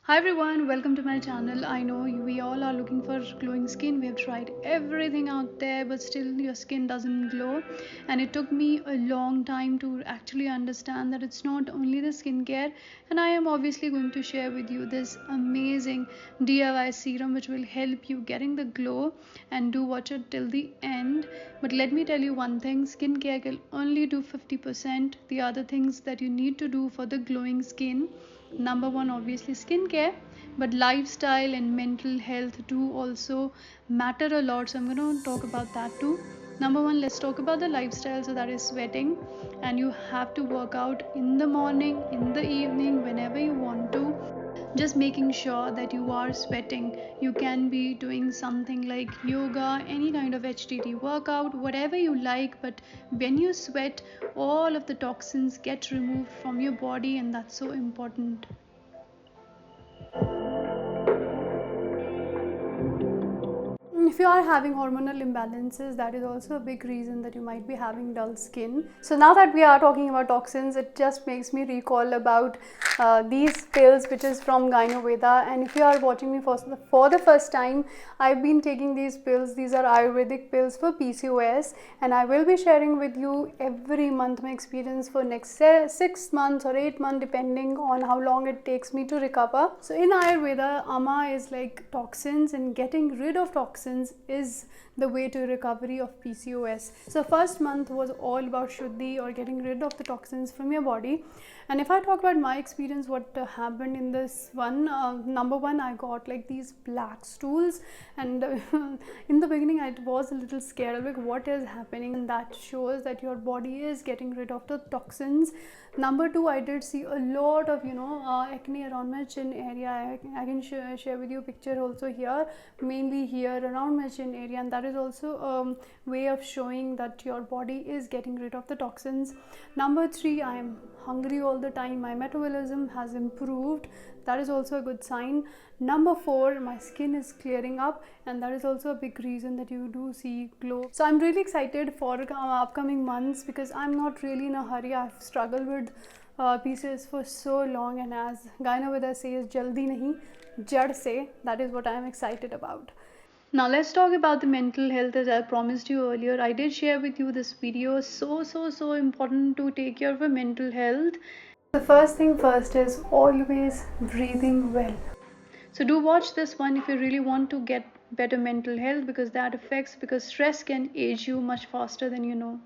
Hi everyone, welcome to my channel. I know we all are looking for glowing skin. We have tried everything out there, but still your skin doesn't glow. And it took me a long time to actually understand that it's not only the skincare. And I am obviously going to share with you this amazing DIY serum which will help you getting the glow, and do watch it till the end. But let me tell you one thing, skincare can only do 50%. The other things that you need to do for the glowing skin, number one obviously skincare, but lifestyle and mental health do also matter a lot, so I'm going to talk about that too. Number one, let's talk about the lifestyle. So that is sweating, and you have to work out in the morning, in the evening, whenever you want to. Just making sure that you are sweating. You can be doing something like yoga, any kind of HTT workout, whatever you like, but when you sweat, all of the toxins get removed from your body, and that's so important. If you are having hormonal imbalances, that is also a big reason that you might be having dull skin. So now that we are talking about toxins, it just makes me recall about these pills which is from Gynoveda. And if you are watching me for the first time, I've been taking these pills. These are Ayurvedic pills for PCOS, and I will be sharing with you every month my experience for next 6 months or 8 months, depending on how long it takes me to recover. So in Ayurveda, Ama is like toxins, and getting rid of toxins is the way to recovery of PCOS. So first month was all about Shuddhi, or getting rid of the toxins from your body. And if I talk about my experience, what happened in this one, number one, I got like these black stools, and in the beginning I was a little scared. I'm like, what is happening? And that shows that your body is getting rid of the toxins. Number two, I did see a lot of acne around my chin area. I can share with you a picture also here, mainly here around my chin area, and that is also a way of showing that your body is getting rid of the toxins. Number three, I am hungry all the time. My metabolism has improved. That is also a good sign. Number four, my skin is clearing up, and that is also a big reason that you do see glow. So I'm really excited for upcoming months, because I'm not really in a hurry. I've struggled with PCOS for so long, and as Gynoveda says, jaldi nahi, jad se. That is what I'm excited about. Now let's talk about the mental health. As I promised you earlier, I did share with you this video. So important to take care of your mental health. The first thing first is always breathing well. So do watch this one if you really want to get better mental health, because stress can age you much faster than you know.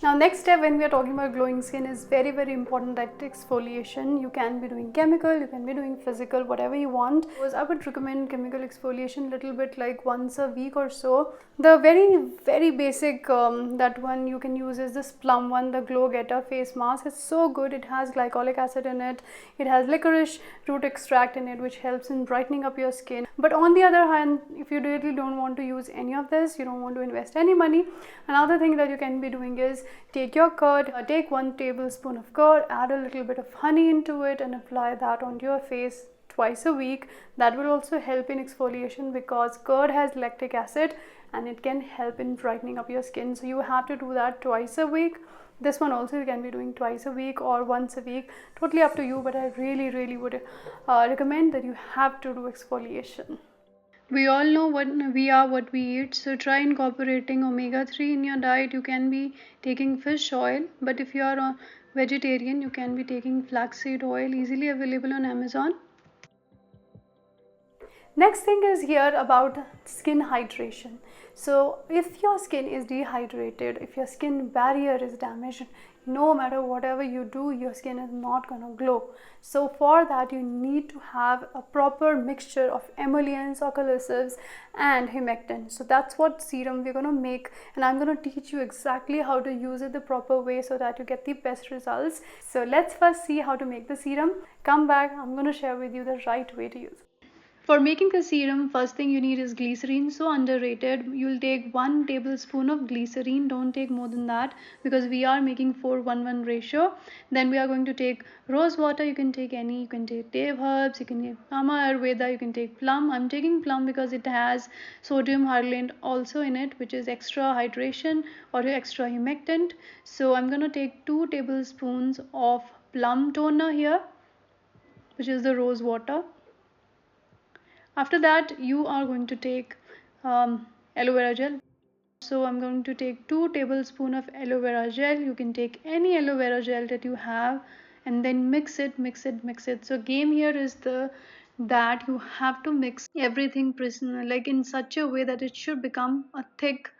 Now next step when we are talking about glowing skin is very important, that exfoliation. You can be doing chemical, you can be doing physical, whatever you want. Because I would recommend chemical exfoliation little bit, like once a week or so. The very basic that one you can use is this Plum one, the Glow Getter face mask. It's so good. It has glycolic acid in it, it has licorice root extract in it, which helps in brightening up your skin. But on the other hand, if you really don't want to use any of this, you don't want to invest any money, another thing that you can be doing is take your curd, take 1 tablespoon of curd, add a little bit of honey into it, and apply that onto your face twice a week. That will also help in exfoliation, because curd has lactic acid and it can help in brightening up your skin. So you have to do that twice a week. This one also you can be doing twice a week or once a week, totally up to you, but I really would recommend that you have to do exfoliation. We all know what we eat, so try incorporating omega-3 in your diet. You can be taking fish oil, but if you are a vegetarian, you can be taking flaxseed oil, easily available on Amazon. Next thing is here about skin hydration. So if your skin is dehydrated, if your skin barrier is damaged, no matter whatever you do, your skin is not gonna glow. So for that, you need to have a proper mixture of emollients, occlusives, and humectant. So that's what serum we're gonna make, and I'm gonna teach you exactly how to use it the proper way so that you get the best results. So let's first see how to make the serum. Come back, I'm gonna share with you the right way to use it. For making the serum, first thing you need is glycerine, so underrated. You'll take 1 tablespoon of glycerine, don't take more than that because we are making 4:1 ratio. Then we are going to take rose water, you can take any, you can take Dev herbs, you can take Mama Ayurveda, you can take plum. I'm taking plum because it has sodium hyaluronic also in it, which is extra hydration or extra humectant. So I'm going to take 2 tablespoons of plum toner here, which is the rose water. After that, you are going to take aloe vera gel. So I'm going to take 2 tablespoons of aloe vera gel. You can take any aloe vera gel that you have and then mix it, mix it, mix it. So game here is the that you have to mix everything like in such a way that it should become a thick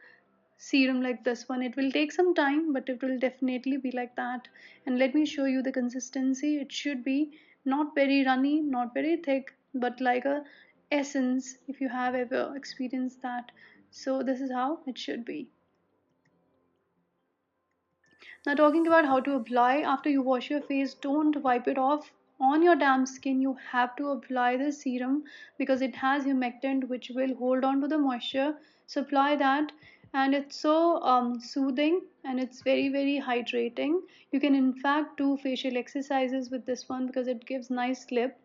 serum like this one. It will take some time, but it will definitely be like that. And let me show you the consistency. It should be not very runny, not very thick, but like a essence, if you have ever experienced that. So this is how it should be. Now, talking about how to apply, after you wash your face, don't wipe it off on your damp skin. You have to apply the serum because it has humectant which will hold on to the moisture. So apply that, and it's so soothing and it's very, very hydrating. You can in fact do facial exercises with this one because it gives nice slip.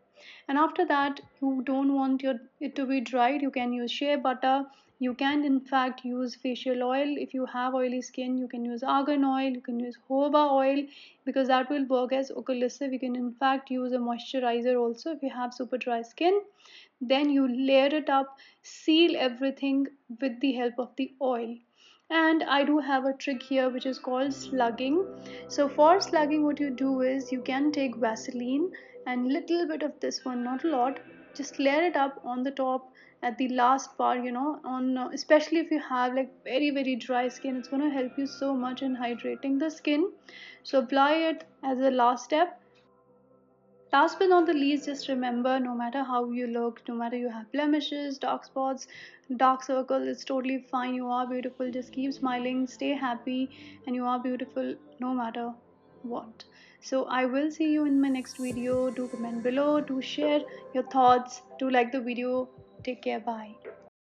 And after that, you don't want it to be dried, you can use shea butter. You can in fact use facial oil. If you have oily skin, you can use argan oil, you can use jojoba oil because that will work as occlusive. You can in fact use a moisturizer also if you have super dry skin. Then you layer it up, seal everything with the help of the oil. And I do have a trick here which is called slugging. So for slugging, what you do is you can take Vaseline and little bit of this one, not a lot, just layer it up on the top at the last part, on especially if you have like very, very dry skin. It's going to help you so much in hydrating the skin. So apply it as a last step. Last but not the least, just remember, no matter how you look, no matter you have blemishes, dark spots, dark circles, it's totally fine. You are beautiful. Just keep smiling, stay happy, and you are beautiful no matter what. So I will see you in my next video. Do comment below, do share your thoughts, do like the video. Take care, bye.